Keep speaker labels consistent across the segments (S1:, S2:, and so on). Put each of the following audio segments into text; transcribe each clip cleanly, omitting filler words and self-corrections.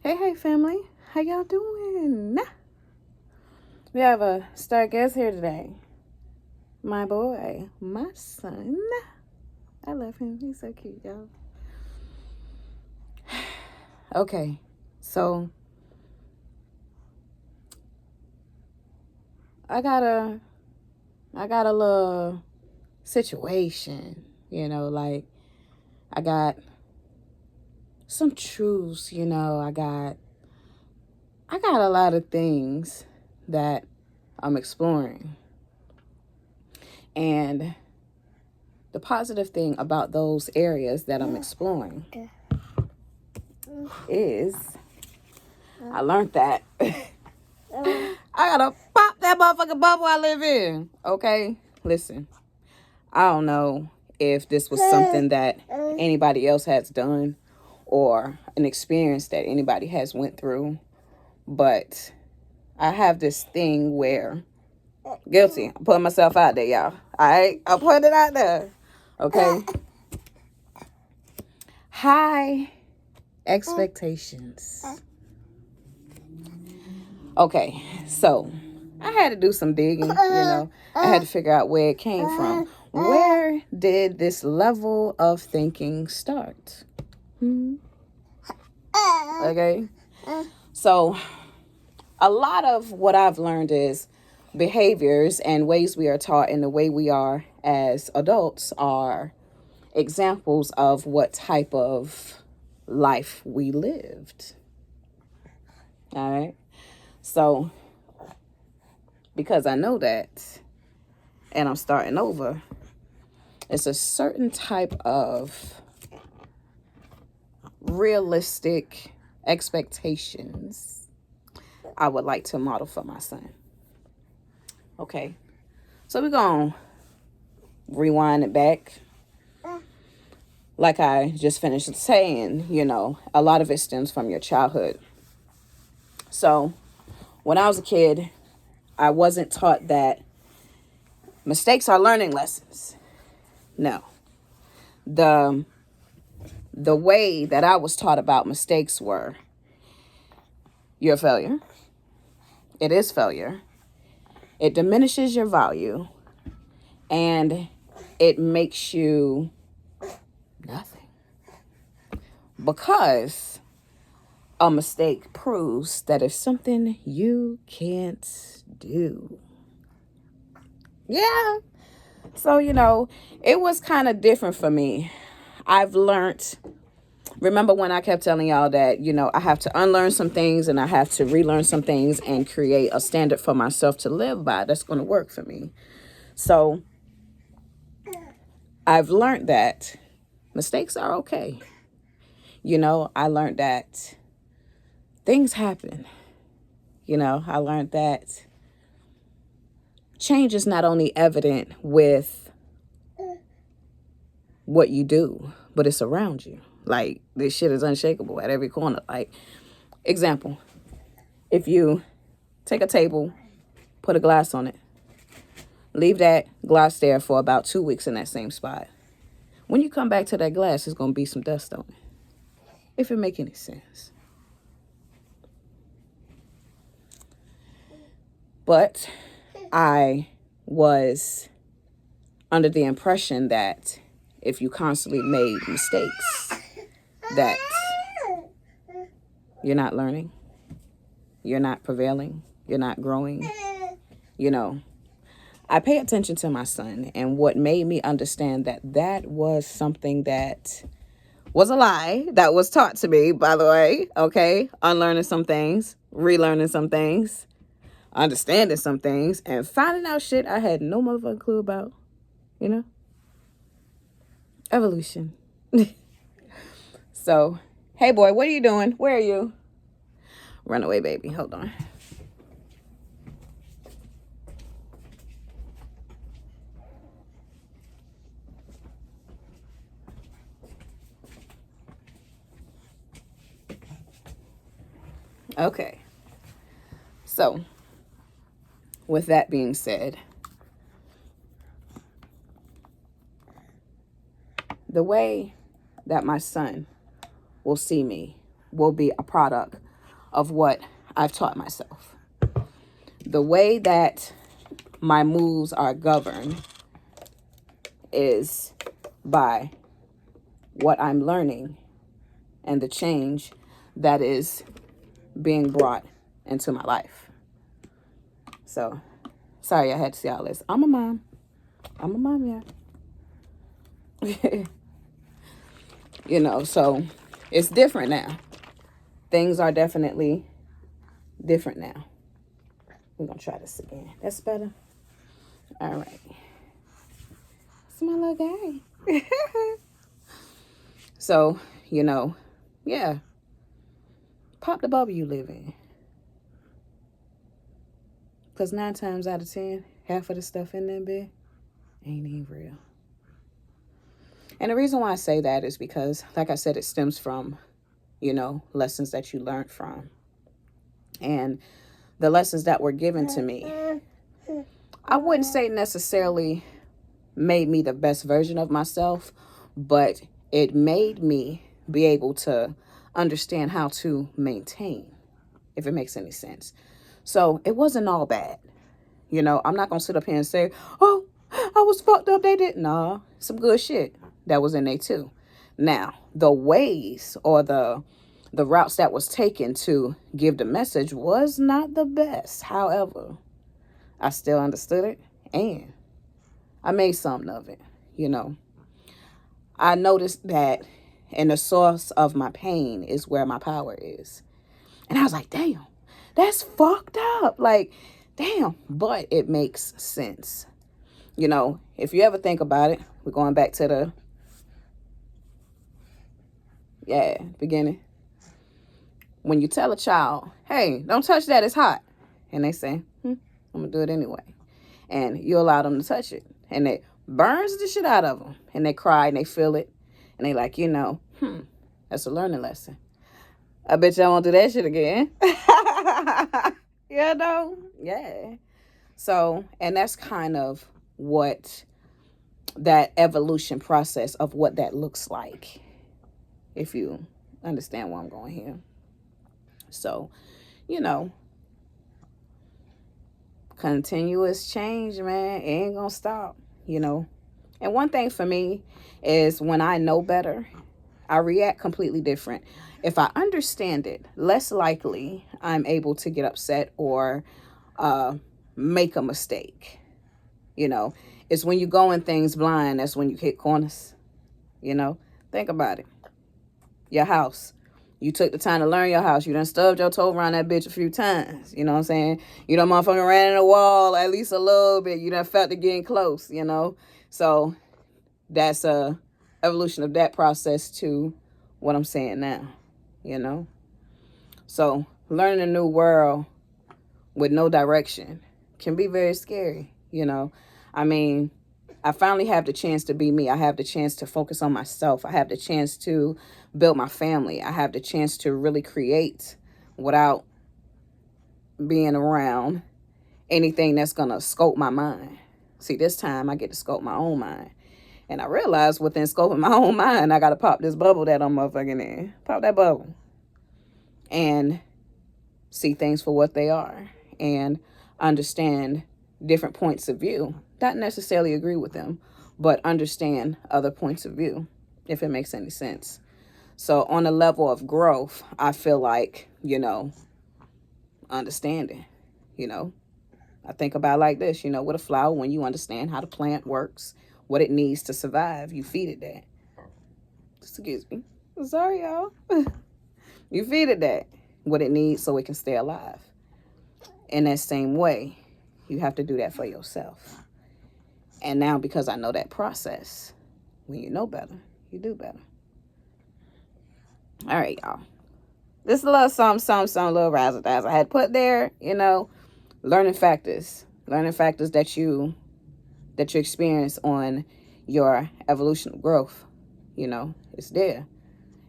S1: Hey, family. How y'all doing? We have a star guest here today. My boy, my son. I love him. He's so cute, y'all. Okay, so I got a little situation, like I got some truths, I got a lot of things that I'm exploring. And the positive thing about those areas that I'm exploring is I learned that I gotta pop that motherfucking bubble I live in. Okay? Listen, I don't know if this was something that anybody else has done or an experience that anybody has went through, but I have this thing where guilty. I'm putting myself out there, y'all. Alright? I'm putting it out there. Okay? High expectations. Okay, so I had to do some digging, I had to figure out where it came from. Where did this level of thinking start? Okay, so a lot of what I've learned is behaviors and ways we are taught and the way we are as adults are examples of what type of life we lived. All right. So, because I know that, and I'm starting over, it's a certain type of realistic expectations I would like to model for my son. Okay. So we're going to rewind it back. Like I just finished saying, a lot of it stems from your childhood. So, when I was a kid, I wasn't taught that mistakes are learning lessons. No. The way that I was taught about mistakes were, you're a failure. It is failure. It diminishes your value. And it makes you nothing. Because a mistake proves that it's something you can't do. Yeah. So, it was kind of different for me. I've learned, remember when I kept telling y'all that, I have to unlearn some things and I have to relearn some things and create a standard for myself to live by that's going to work for me. So I've learned that mistakes are okay. I learned that things happen. I learned that change is not only evident with what you do, but it's around you. Like, this shit is unshakable at every corner. Like, example, if you take a table, put a glass on it, leave that glass there for about 2 weeks in that same spot. When you come back to that glass, there's going to be some dust on it. If it make any sense. But I was under the impression that if you constantly made mistakes, that you're not learning, you're not prevailing, you're not growing. I pay attention to my son, and what made me understand that was something that was a lie that was taught to me, by the way, okay? Unlearning some things, relearning some things, understanding some things, and finding out shit I had no motherfucking clue about, Evolution. So, hey boy, what are you doing? Where are you? Runaway baby, hold on. Okay. So, with that being said, the way that my son will see me will be a product of what I've taught myself. The way that my moves are governed is by what I'm learning and the change that is being brought into my life. So, sorry I had to say all this. I'm a mom, yeah. You know, so it's different now. Things are definitely different now. We're going to try this again. That's better. All right. It's my little guy. So, you know, yeah. Pop the bubble you live in. Because 9 times out of 10, half of the stuff in that bed ain't even real. And the reason why I say that is because, like I said, it stems from, you know, lessons that you learned from. And the lessons that were given to me, I wouldn't say necessarily made me the best version of myself, but it made me be able to understand how to maintain, if it makes any sense. So it wasn't all bad. You know, I'm not going to sit up here and say, oh, I was fucked up. They did. Nah, some good shit that was in there too. Now, the ways or the routes that was taken to give the message was not the best. However, I still understood it and I made something of it. You know, I noticed that and the source of my pain is where my power is. And I was like, damn, that's fucked up. Like, damn, but it makes sense. You know, if you ever think about it, we're going back to the, beginning. When you tell a child, hey, don't touch that, it's hot. And they say, I'm going to do it anyway. And you allow them to touch it. And it burns the shit out of them. And they cry and they feel it. And they like, you know, that's a learning lesson. I bet y'all won't do that shit again. You know? Yeah. So, and that's kind of what that evolution process of what that looks like. If you understand where I'm going here. So, you know, continuous change, man, it ain't gonna stop, you know. And one thing for me is when I know better, I react completely different. If I understand it, less likely I'm able to get upset or make a mistake. You know, it's when you go in things blind, that's when you hit corners. You know, think about it. Your house. You took the time to learn your house. You done stubbed your toe around that bitch a few times. You know what I'm saying? You done motherfucking ran in the wall at least a little bit. You done felt it getting close, you know? So that's a evolution of that process to what I'm saying now, you know? So learning a new world with no direction can be very scary, you know? I mean, I finally have the chance to be me. I have the chance to focus on myself. I have the chance to build my family. I have the chance to really create without being around anything that's going to scope my mind. See, this time I get to scope my own mind. And I realized within scoping my own mind, I got to pop this bubble that I'm motherfucking in. Pop that bubble. And see things for what they are. And understand different points of view. Not necessarily agree with them, but understand other points of view, if it makes any sense. So on a level of growth, I feel like, you know, understanding, you know, I think about it like this, you know, with a flower, when you understand how the plant works, what it needs to survive, you feed it that. Excuse me. Sorry, y'all. You feed it that, what it needs so it can stay alive. In that same way, you have to do that for yourself. And now, because I know that process, when you know better, you do better. All right, y'all. This is a little some little razzle dazzle I had put there, you know, learning factors that you experience on your evolutional growth. You know, it's there.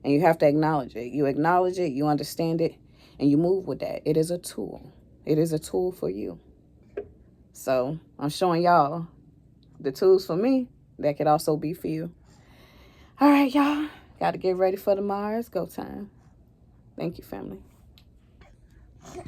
S1: And you have to acknowledge it. You acknowledge it, you understand it, and you move with that. It is a tool. It is a tool for you. So I'm showing y'all the tools for me that could also be for you. All right, y'all. Got to get ready for tomorrow. It's go time. Thank you, family.